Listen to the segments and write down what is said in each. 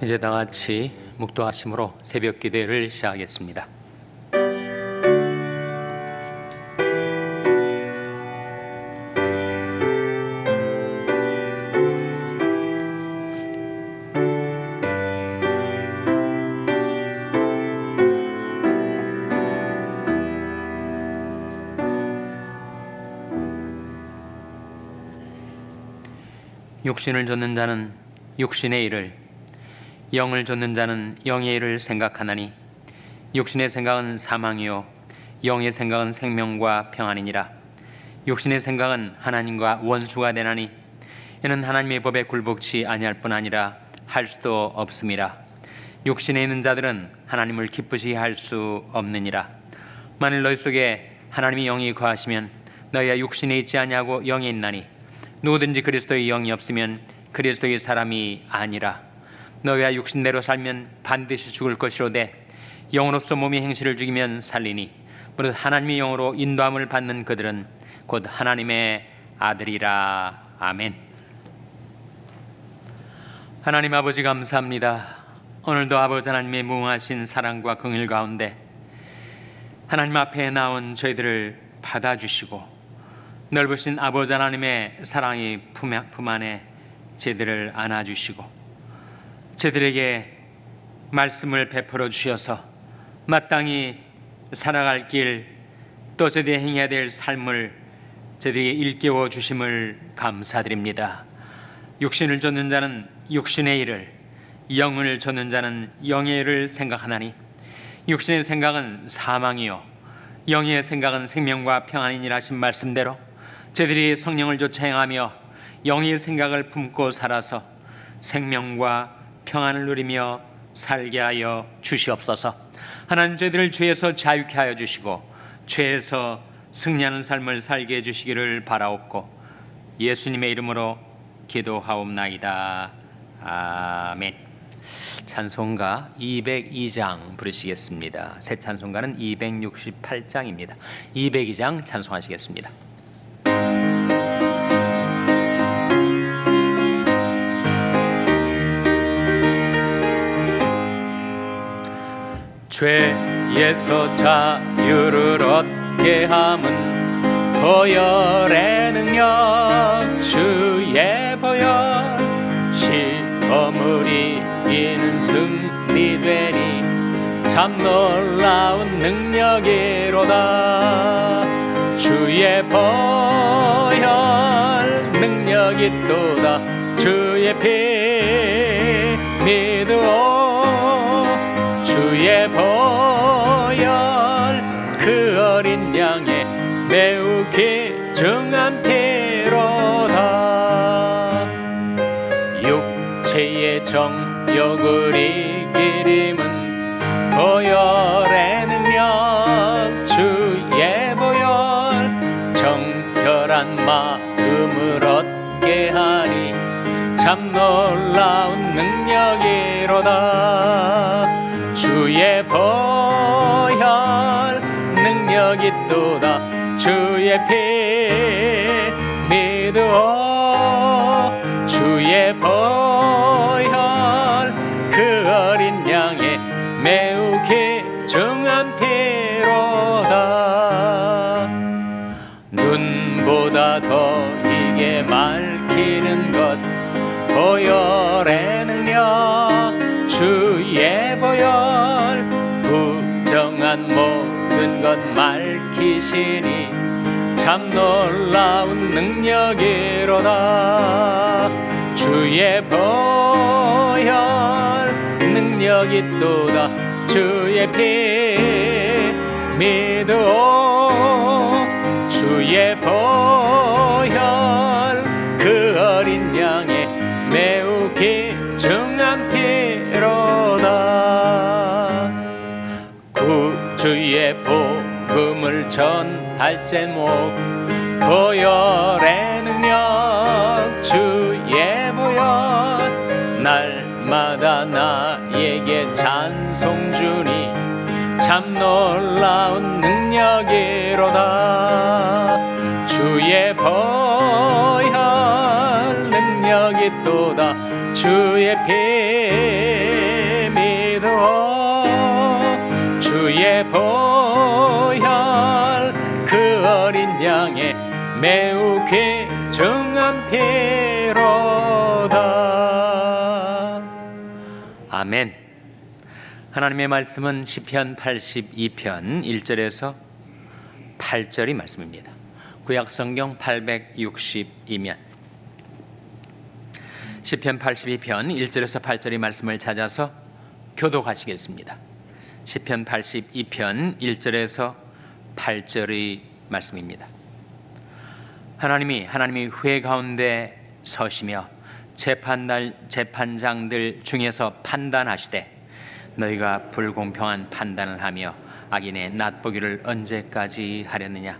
이제 다 같이 묵도하심으로 새벽 기도를 시작하겠습니다. 육신을 좇는 자는 육신의 일을, 영을 좇는 자는 영의 일을 생각하나니 육신의 생각은 사망이요 영의 생각은 생명과 평안이니라. 육신의 생각은 하나님과 원수가 되나니 이는 하나님의 법에 굴복치 아니할 뿐 아니라 할 수도 없음이라. 육신에 있는 자들은 하나님을 기쁘시게 할 수 없느니라. 만일 너희 속에 하나님의 영이 거하시면 너희가 육신에 있지 아니하고 영에 있나니 누구든지 그리스도의 영이 없으면 그리스도의 사람이 아니라. 너희가 육신대로 살면 반드시 죽을 것이로되 영으로서 몸의 행실을 죽이면 살리니 무릇 하나님의 영으로 인도함을 받는 그들은 곧 하나님의 아들이라. 아멘. 하나님 아버지 감사합니다. 오늘도 아버지 하나님의 무궁하신 사랑과 긍휼 가운데 하나님 앞에 나온 저희들을 받아주시고 넓으신 아버지 하나님의 사랑이 품 안에 저희들을 안아주시고 저희들에게 말씀을 베풀어 주셔서 마땅히 살아갈 길, 또 저희들이 행해야 될 삶을 저희들에게 일깨워 주심을 감사드립니다. 육신을 좇는 자는 육신의 일을, 영을 좇는 자는 영의 일을 생각하나니 육신의 생각은 사망이요 영의 생각은 생명과 평안이니라 하신 말씀대로 저희들이 성령을 좇아 행하며 영의 생각을 품고 살아서 생명과 평안을 누리며 살게 하여 주시옵소서. 하나님, 저희들을 죄에서 자유케 하여 주시고 죄에서 승리하는 삶을 살게 해주시기를 바라옵고 예수님의 이름으로 기도하옵나이다. 아멘. 찬송가 202장 부르시겠습니다. 새 찬송가는 268장입니다. 202장 찬송하시겠습니다. 죄에서 자유를 얻게 함은 보혈의 능력, 주의 보혈. 시험을 이기는 승리 되니 참 놀라운 능력이로다. 주의 보혈 능력이 또다. 주의 피 믿으오. 주의 보혈 그 어린 양의 매우 귀중한 피로다. 육체의 정욕을 이기림은 보혈의 능력, 주의 보혈. 정결한 마음을 얻게 하니 참 놀라운 능력이로다. 주의 보혈 능력이 또다. 주의 피 믿으오. 주의 보혈 그 어린 양의 매우 귀중한 피로다. 눈보다 더 이게 밝히는 것 보혈의 능력, 주의 보혈. 부정한 모든 것 밝히시니 참 놀라운 능력이로다. 주의 보혈 능력이 또다. 주의 피 믿으오. 주의 보혈 그 어린 양의 매우 귀중한 피로다. 구주의 복음을 전할 제목 보혈의 능력, 주의 보혈. 날마다 나에게 찬송 주니 참 놀라운 능력이로다. 주의 보혈 능력이 또다. 주의 피 주의 보혈 그 어린 양의 매우 귀중한 피로다. 아멘. 하나님의 말씀은 시편 82편 1절에서 8절이 말씀입니다. 구약성경 860이면 시편 82편 1절에서 8절의 말씀을 찾아서 교독하시겠습니다. 시편 82편 1절에서 8절의 말씀입니다. 하나님이 회 가운데 서시며 재판장들 중에서 판단하시되 너희가 불공평한 판단을 하며 악인의 낫보기를 언제까지 하려느냐.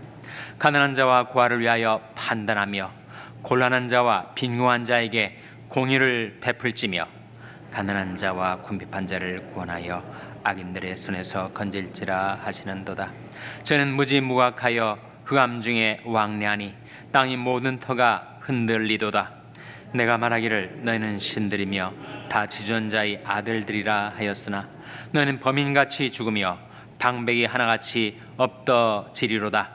가난한 자와 고아를 위하여 판단하며 곤란한 자와 빈곤한 자에게 공의를 베풀지며 가난한 자와 궁핍한 자를 구원하여 악인들의 손에서 건질지라 하시는도다. 저는 무지무각하여 흑암 중에 왕래하니 땅의 모든 터가 흔들리도다. 내가 말하기를 너희는 신들이며 다 지존자의 아들들이라 하였으나 너희는 범인같이 죽으며 방백이 하나같이 엎어지리로다.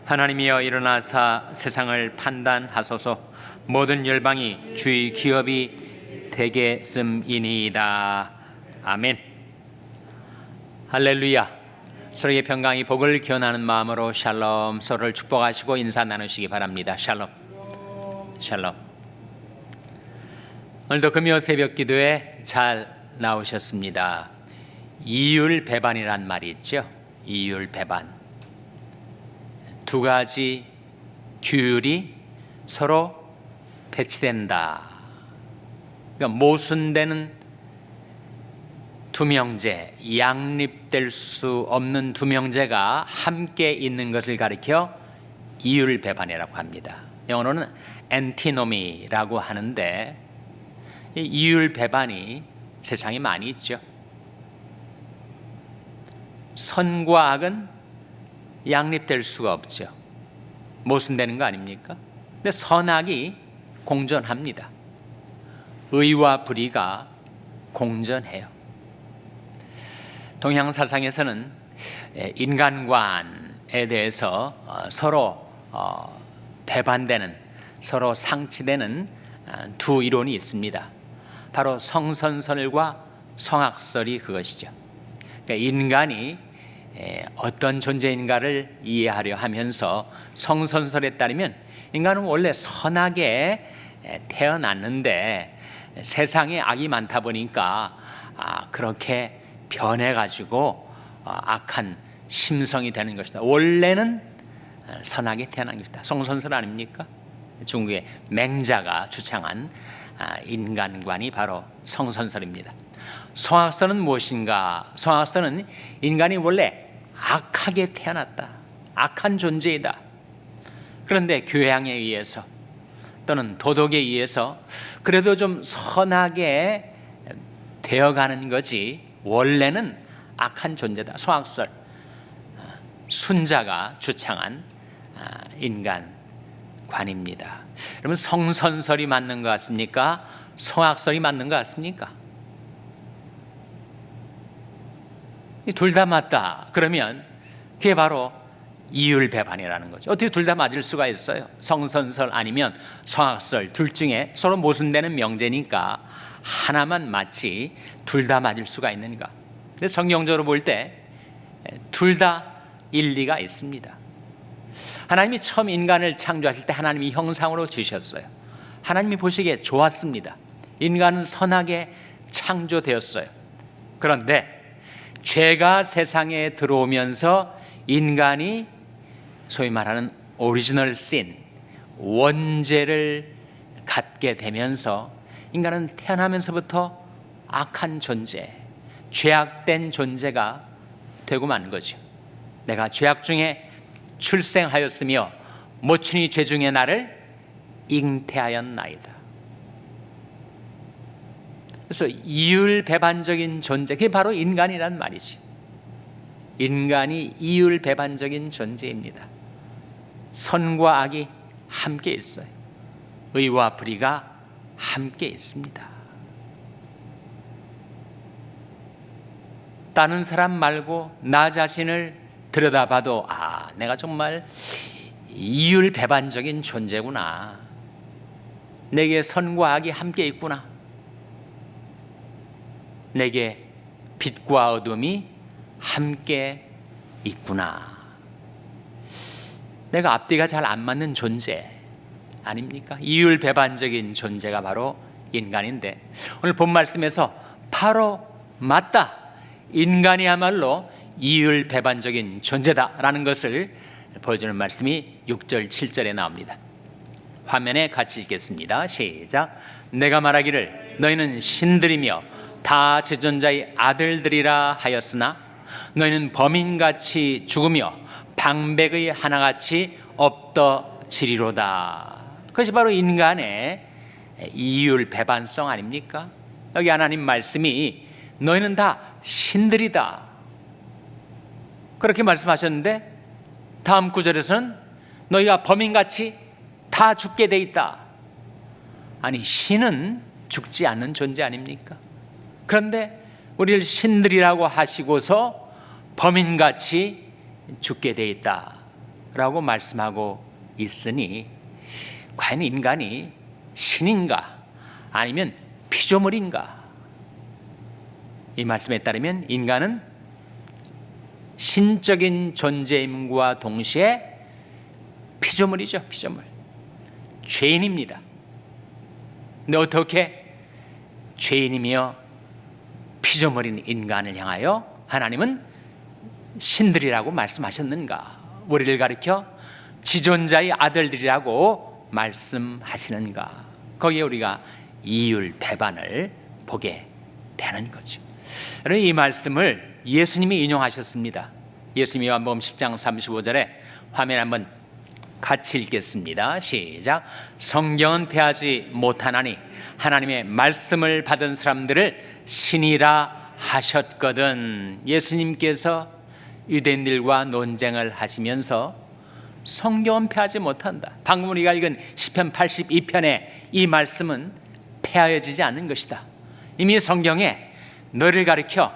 하나님이여 일어나사 세상을 판단하소서. 모든 열방이 주의 기업이 되겠음이니이다. 아멘. 할렐루야. 서로의 평강이 복을 기원하는 마음으로 샬롬, 서로를 축복하시고 인사 나누시기 바랍니다. 샬롬. 샬롬. 오늘도 금요 새벽 기도에 잘 나오셨습니다. 이율배반이란 말이 있죠. 이율배반. 두 가지 규율이 서로 배치된다. 그러니까 모순되는 두 명제, 양립될 수 없는 두 명제가 함께 있는 것을 가리켜 이율배반이라고 합니다. 영어로는 엔티노미라고 하는데 이 이율배반이 세상에 많이 있죠. 선과 악은 양립될 수가 없죠. 모순되는 거 아닙니까? 근데 선악이 공존합니다. 의와 불의가 공존해요. 동양 사상에서는 인간관에 대해서 서로 배반되는, 서로 상치되는 두 이론이 있습니다. 바로 성선설과 성악설이 그것이죠. 그러니까 인간이 어떤 존재인가를 이해하려 하면서 성선설에 따르면 인간은 원래 선하게 태어났는데 세상에 악이 많다 보니까 그렇게 변해가지고 악한 심성이 되는 것이다. 원래는 선하게 태어난 것이다. 성선설 아닙니까? 중국의 맹자가 주창한 인간관이 바로 성선설입니다. 성악설은 무엇인가? 성악설은 인간이 원래 악하게 태어났다. 악한 존재이다. 그런데 교양에 의해서 또는 도덕에 의해서 그래도 좀 선하게 되어가는 거지 원래는 악한 존재다. 성악설. 순자가 주창한 인간관입니다. 여러분 성선설이 맞는 것 같습니까? 성악설이 맞는 것 같습니까? 둘 다 맞다. 그러면 그게 바로 이율배반이라는 거죠. 어떻게 둘 다 맞을 수가 있어요? 성선설 아니면 성악설 둘 중에 서로 모순되는 명제니까 하나만 맞지 둘 다 맞을 수가 있는가? 근데 성경적으로 볼 때 둘 다 일리가 있습니다. 하나님이 처음 인간을 창조하실 때 하나님이 형상으로 주셨어요. 하나님이 보시기에 좋았습니다. 인간은 선하게 창조되었어요. 그런데 죄가 세상에 들어오면서 인간이 소위 말하는 오리지널 신, 원죄를 갖게 되면서 인간은 태어나면서부터 악한 존재, 죄악된 존재가 되고 마는 거죠. 내가 죄악 중에 출생하였으며 모친이 죄 중에 나를 잉태하였나이다. 그래서 이율배반적인 존재, 그게 바로 인간이란 말이지. 인간이 이율배반적인 존재입니다. 선과 악이 함께 있어요. 의와 불의가 함께 있습니다. 다른 사람 말고 나 자신을 들여다봐도 내가 정말 이율배반적인 존재구나. 내게 선과 악이 함께 있구나. 내게 빛과 어둠이 함께 있구나. 내가 앞뒤가 잘 안 맞는 존재 아닙니까? 이율배반적인 존재가 바로 인간인데, 오늘 본 말씀에서 바로 맞다, 인간이야말로 이율배반적인 존재다라는 것을 보여주는 말씀이 6절 7절에 나옵니다. 화면에 같이 읽겠습니다. 시작. 내가 말하기를 너희는 신들이며 다 지존자의 아들들이라 하였으나 너희는 범인같이 죽으며 방백의 하나같이 없어지리로다. 그것이 바로 인간의 이율배반성 아닙니까? 여기 하나님 말씀이 너희는 다 신들이다 그렇게 말씀하셨는데, 다음 구절에서는 너희가 범인같이 다 죽게 돼 있다. 아니, 신은 죽지 않는 존재 아닙니까? 그런데 우리를 신들이라고 하시고서 범인같이 죽게 돼 있다라고 말씀하고 있으니, 과연 인간이 신인가 아니면 피조물인가? 이 말씀에 따르면 인간은 신적인 존재임과 동시에 피조물이죠. 피조물, 죄인입니다. 근데 어떻게 죄인이며 피조물인 인간을 향하여 하나님은 신들이라고 말씀하셨는가? 우리를 가리켜 지존자의 아들들이라고 말씀하시는가? 거기에 우리가 이율배반을 보게 되는 거죠. 여러분, 이 말씀을 예수님이 인용하셨습니다. 예수님이 요한복음 10장 35절에 화면 한번 같이 읽겠습니다. 시작. 성경은 패하지 못하나니 하나님의 말씀을 받은 사람들을 신이라 하셨거든. 예수님께서 유대인들과 논쟁을 하시면서 성경은 패하지 못한다. 방금 우리가 읽은 시편 82편의 이 말씀은 패하여지지 않는 것이다. 이미 성경에 너를 가리켜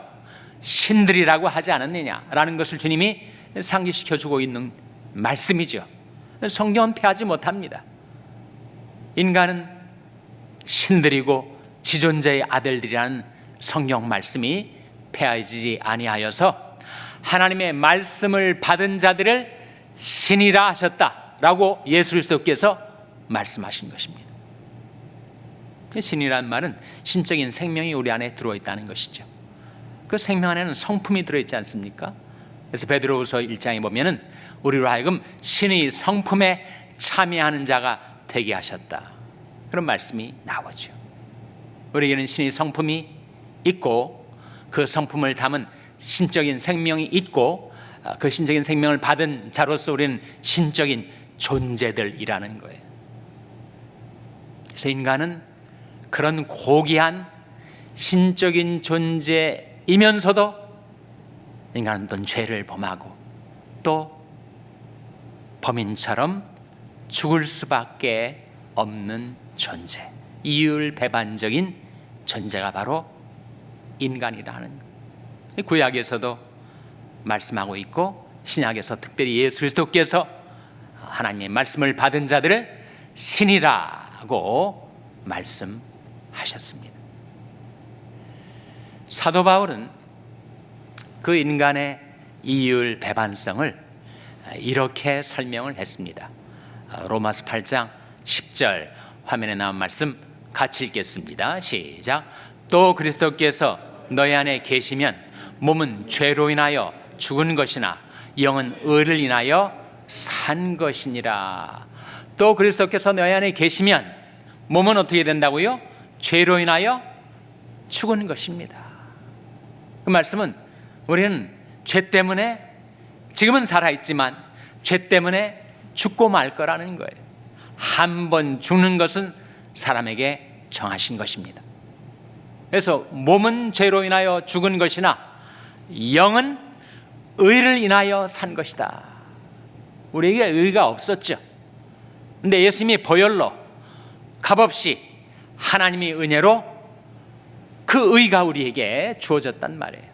신들이라고 하지 않았느냐라는 것을 주님이 상기시켜주고 있는 말씀이죠. 성경은 패하지 못합니다. 인간은 신들이고 지존자의 아들들이라는 성경 말씀이 패하여지지 아니하여서 하나님의 말씀을 받은 자들을 신이라 하셨다라고 예수 그리스도께서 말씀하신 것입니다. 신이라는 말은 신적인 생명이 우리 안에 들어있다는 것이죠. 그 생명 안에는 성품이 들어있지 않습니까? 그래서 베드로후서 1장에 보면은 우리로 하여금 신의 성품에 참여하는 자가 되게 하셨다, 그런 말씀이 나오죠. 우리에게는 신의 성품이 있고 그 성품을 담은 신적인 생명이 있고 그 신적인 생명을 받은 자로서 우리는 신적인 존재들이라는 거예요. 그래서 인간은 그런 고귀한 신적인 존재이면서도 인간은 또 죄를 범하고 또 범인처럼 죽을 수밖에 없는 존재, 이율배반적인 존재가 바로 인간이라는 거예요. 구약에서도 말씀하고 있고 신약에서 특별히 예수 그리스도께서 하나님의 말씀을 받은 자들을 신이라고 말씀하셨습니다. 사도 바울은 그 인간의 이율배반성을 이렇게 설명을 했습니다. 로마서 8장 10절 화면에 나온 말씀 같이 읽겠습니다. 시작. 또 그리스도께서 너희 안에 계시면 몸은 죄로 인하여 죽은 것이나 영은 의를 인하여 산 것이니라. 또 그리스도께서 너희 안에 계시면 몸은 어떻게 된다고요? 죄로 인하여 죽은 것입니다. 그 말씀은 우리는 죄 때문에 지금은 살아있지만 죄 때문에 죽고 말 거라는 거예요. 한 번 죽는 것은 사람에게 정하신 것입니다. 그래서 몸은 죄로 인하여 죽은 것이나 영은 의를 인하여 산 것이다. 우리에게 의가 없었죠. 근데 예수님이 보혈로 값없이 하나님의 은혜로 그 의가 우리에게 주어졌단 말이에요.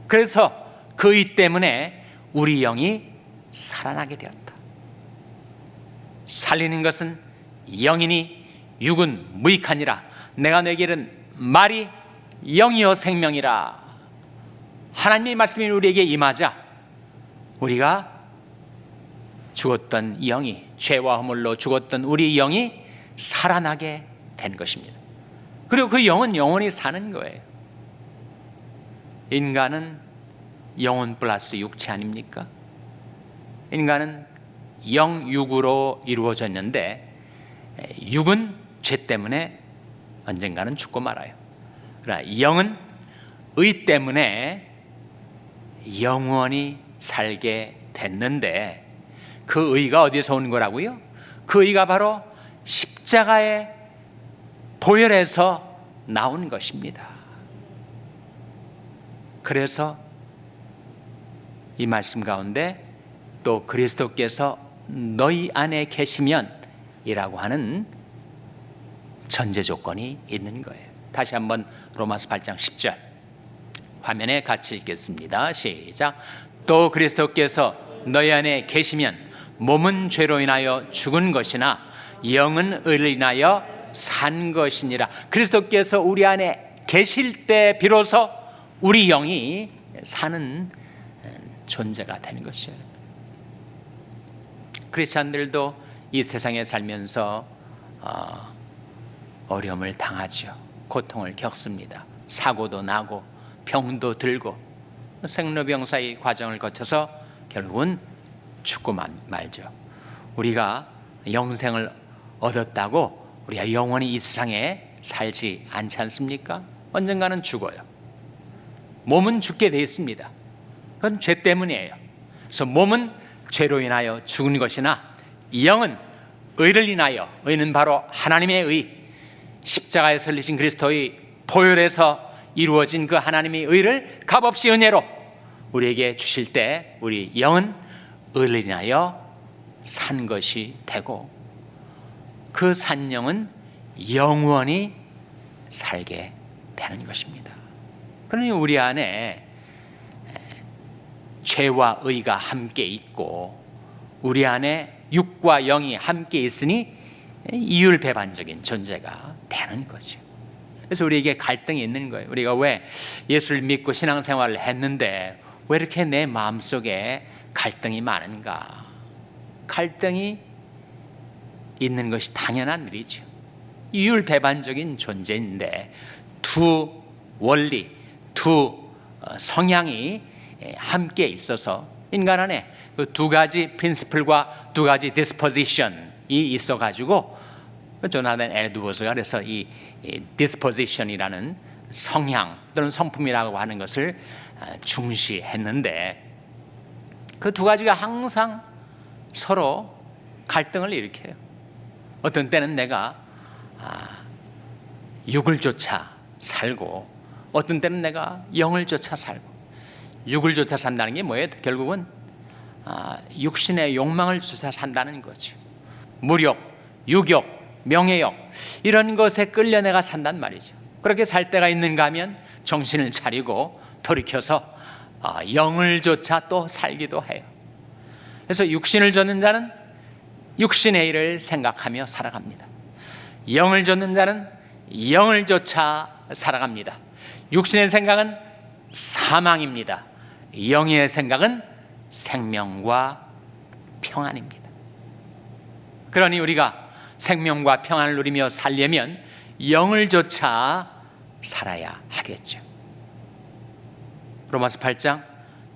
그래서 그 의 때문에 우리 영이 살아나게 되었다. 살리는 것은 영이니 육은 무익하니라. 내가 너에게 이른 말이 영이요 생명이라. 하나님의 말씀이 우리에게 임하자 우리가 죽었던 영이, 죄와 허물로 죽었던 우리 영이 살아나게 된 것입니다. 그리고 그 영은 영원히 사는 거예요. 인간은 영혼 플러스 육체 아닙니까? 인간은 영육으로 이루어졌는데 육은 죄 때문에 언젠가는 죽고 말아요. 그러나 영은 의 때문에 영원히 살게 됐는데 그 의가 어디서 오는 거라고요? 그 의가 바로 십자가의 보혈에서 나온 것입니다. 그래서 이 말씀 가운데 또 그리스도께서 너희 안에 계시면 이라고 하는 전제 조건이 있는 거예요. 다시 한번 로마서 8장 10절 화면에 같이 읽겠습니다. 시작. 또 그리스도께서 너희 안에 계시면 몸은 죄로 인하여 죽은 것이나 영은 의로 인하여 산 것이니라. 그리스도께서 우리 안에 계실 때 비로소 우리 영이 사는 존재가 되는 것이에요. 크리스찬들도 이 세상에 살면서 어려움을 당하죠. 고통을 겪습니다. 사고도 나고 병도 들고 생로병사의 과정을 거쳐서 결국은 죽고 말죠. 우리가 영생을 얻었다고 우리가 영원히 이 세상에 살지 않지 않습니까? 언젠가는 죽어요. 몸은 죽게 돼 있습니다. 그건 죄 때문이에요. 그래서 몸은 죄로 인하여 죽은 것이나 영은 의를 인하여, 의는 바로 하나님의 의, 십자가에 설리신 그리스도의 보혈에서 이루어진 그 하나님의 의를 값없이 은혜로 우리에게 주실 때 우리 영은 의를 인하여 산 것이 되고 그 산 영은 영원히 살게 되는 것입니다. 그러니 우리 안에 죄와 의가 함께 있고 우리 안에 육과 영이 함께 있으니 이율배반적인 존재가 되는 거죠. 그래서 우리에게 갈등이 있는 거예요. 우리가 왜 예수를 믿고 신앙생활을 했는데 왜 이렇게 내 마음속에 갈등이 많은가? 갈등이 있는 것이 당연한 일이죠. 이율배반적인 존재인데 두 원리, 두 성향이 함께 있어서 인간 안에 그 두 가지 프린시플과 두 가지 디스포지션이 있어가지고 조나단 에드워즈가 그래서 이 디스포지션이라는 성향 또는 성품이라고 하는 것을 중시했는데 그 두 가지가 항상 서로 갈등을 일으켜요. 어떤 때는 내가 육을 쫓아 살고 어떤 때는 내가 영을 쫓아 살고 육을 쫓아 산다는 게 뭐예요? 결국은 육신의 욕망을 쫓아 산다는 거죠. 무력, 유격, 명예욕 이런 것에 끌려 내가 산단 말이죠. 그렇게 살 때가 있는가 하면 정신을 차리고 돌이켜서 영을 쫓아 또 살기도 해요. 그래서 육신을 쫓는 자는 육신의 일을 생각하며 살아갑니다. 영을 쫓는 자는 영을 쫓아 살아갑니다. 육신의 생각은 사망입니다. 영의 생각은 생명과 평안입니다. 그러니 우리가 생명과 평안을 누리며 살려면 영을 쫓아 살아야 하겠죠. 로마서 8장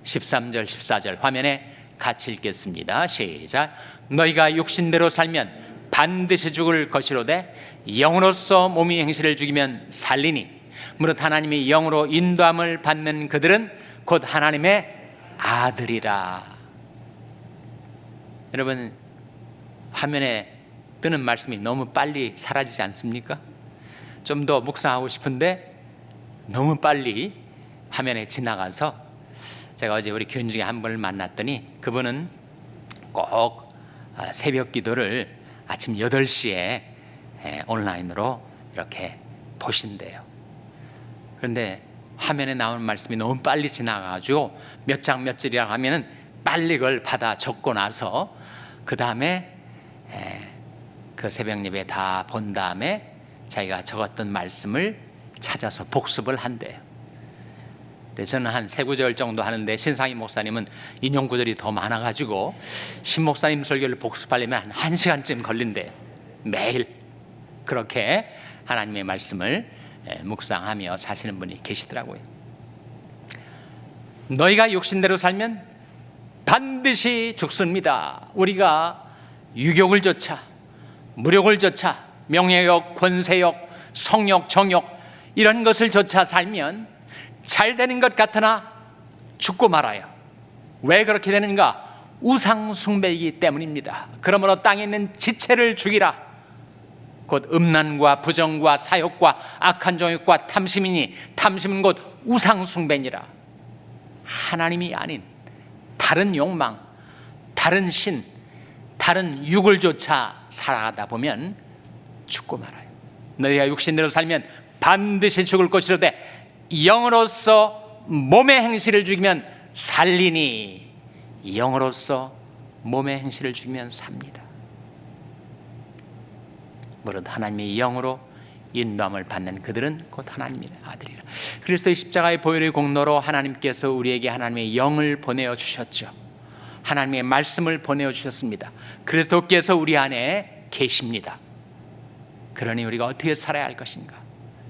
13절 14절 화면에 같이 읽겠습니다. 시작. 너희가 육신대로 살면 반드시 죽을 것이로되 영으로서 몸이 행실을 죽이면 살리니 무릇 하나님이 영으로 인도함을 받는 그들은 곧 하나님의 아들이라. 여러분 화면에 뜨는 말씀이 너무 빨리 사라지지 않습니까? 좀 더 묵상하고 싶은데 너무 빨리 화면에 지나가서 제가 어제 우리 교인 중에 한 분을 만났더니 그분은 꼭 새벽 기도를 아침 8시에 온라인으로 이렇게 보신대요. 그런데 화면에 나오는 말씀이 너무 빨리 지나가가지고 몇 장 몇 절이라고 하면은 빨리 그걸 받아 적고 나서 그 다음에 그 새벽 예배 다 본 다음에 자기가 적었던 말씀을 찾아서 복습을 한대요. 근데 저는 한 3구절 정도 하는데 신상희 목사님은 인용 구절이 더 많아가지고 신 목사님 설교를 복습하려면 한 1시간쯤 걸린대요. 매일 그렇게 하나님의 말씀을 묵상하며 사시는 분이 계시더라고요. 너희가 육신대로 살면 반드시 죽습니다. 우리가 유욕을 좇아 무욕을 좇아 명예욕, 권세욕, 성욕, 정욕 이런 것을 좇아 살면 잘 되는 것 같으나 죽고 말아요. 왜 그렇게 되는가? 우상 숭배이기 때문입니다. 그러므로 땅에 있는 지체를 죽이라. 곧 음란과 부정과 사욕과 악한 정욕과 탐심이니 탐심은 곧 우상 숭배니라. 하나님이 아닌 다른 욕망, 다른 신, 다른 육을 좇아 살아가다 보면 죽고 말아요. 너희가 육신대로 살면 반드시 죽을 것이로되 영으로서 몸의 행실을 죽이면 살리니 영으로서 몸의 행실을 죽이면 삽니다. 무릇 하나님의 영으로 인도함을 받는 그들은 곧 하나님의 아들이라. 그리스도의 십자가의 보혈의 공로로 하나님께서 우리에게 하나님의 영을 보내어 주셨죠. 하나님의 말씀을 보내어 주셨습니다. 그리스도께서 우리 안에 계십니다. 그러니 우리가 어떻게 살아야 할 것인가?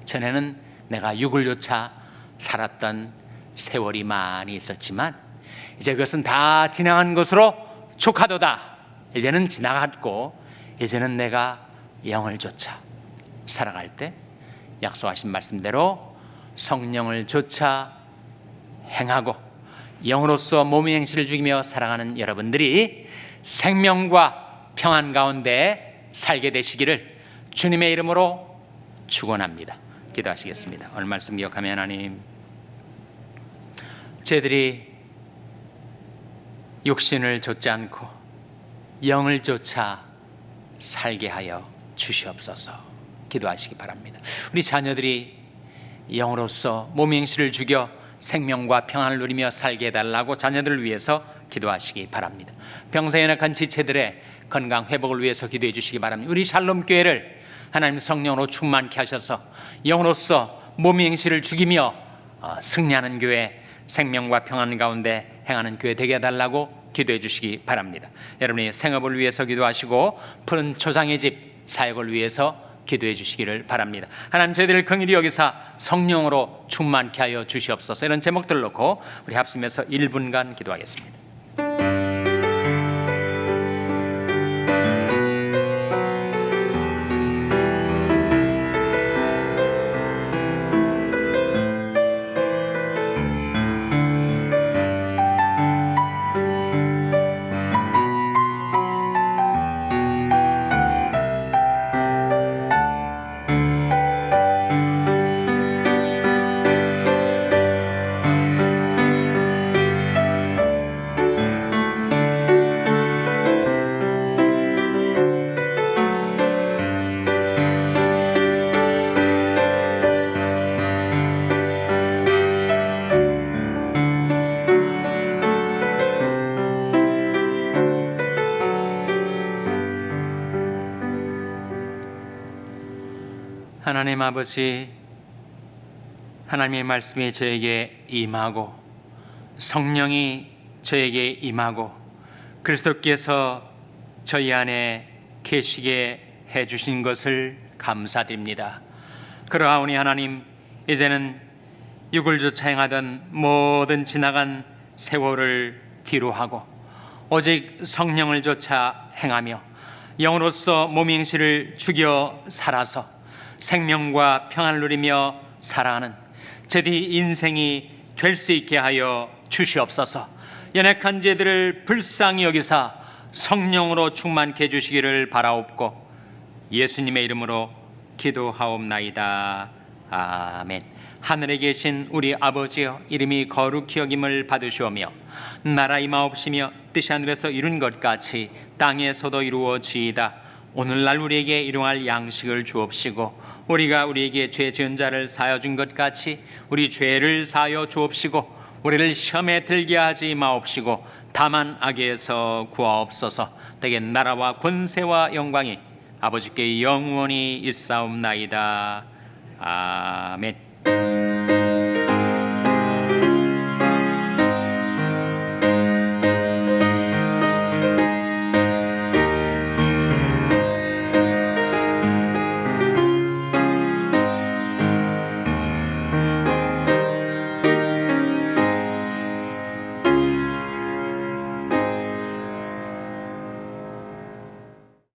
전에는 내가 육을 좇아 살았던 세월이 많이 있었지만 이제 그것은 다 지나간 것으로 족하도다. 이제는 지나갔고 이제는 내가 영을 좇아 살아갈 때 약속하신 말씀대로 성령을 좇아 행하고 영으로서 몸의 행실을 죽이며 살아가는 여러분들이 생명과 평안 가운데 살게 되시기를 주님의 이름으로 축원합니다. 기도하시겠습니다. 오늘 말씀 기억하며 하나님, 저희들이 육신을 좇지 않고 영을 좇아 살게 하여 주시옵소서. 기도하시기 바랍니다. 우리 자녀들이 영으로서 몸의 행실을 죽여 생명과 평안을 누리며 살게 해달라고 자녀들을 위해서 기도하시기 바랍니다. 병세 연약한 지체들의 건강 회복을 위해서 기도해 주시기 바랍니다. 우리 샬롬 교회를 하나님 성령으로 충만케 하셔서 영으로서 몸의 행실을 죽이며 승리하는 교회, 생명과 평안 가운데 행하는 교회 되게 해달라고 기도해 주시기 바랍니다. 여러분이 생업을 위해서 기도하시고 푸른 초장의 집 사역을 위해서 기도해 주시기를 바랍니다. 하나님, 저희들을 긍휼히 여기사 성령으로 충만케 하여 주시옵소서. 이런 제목들을 놓고 우리 합심해서 1분간 기도하겠습니다. 하나님 아버지, 하나님의 말씀이 저에게 임하고 성령이 저에게 임하고 그리스도께서 저희 안에 계시게 해주신 것을 감사드립니다. 그러하오니 하나님, 이제는 육을 좇아 행하던 모든 지나간 세월을 뒤로하고 오직 성령을 좇아 행하며 영으로서 몸의 행실을 죽여 살아서 생명과 평안을 누리며 살아가는 제디 인생이 될 수 있게 하여 주시옵소서. 연약한 제들을 불쌍히 여기사 성령으로 충만케 해주시기를 바라옵고 예수님의 이름으로 기도하옵나이다. 아멘. 하늘에 계신 우리 아버지여, 이름이 거룩히 여김을 받으시오며 나라 임하옵시며 뜻이 하늘에서 이룬 것 같이 땅에서도 이루어지이다. 오늘날 우리에게 일용할 양식을 주옵시고 우리가 우리에게 죄 지은 자를 사하여 준 것 같이 우리 죄를 사하여 주옵시고 우리를 시험에 들게 하지 마옵시고 다만 악에서 구하옵소서. 대개 나라와 권세와 영광이 아버지께 영원히 있사옵나이다. 아멘.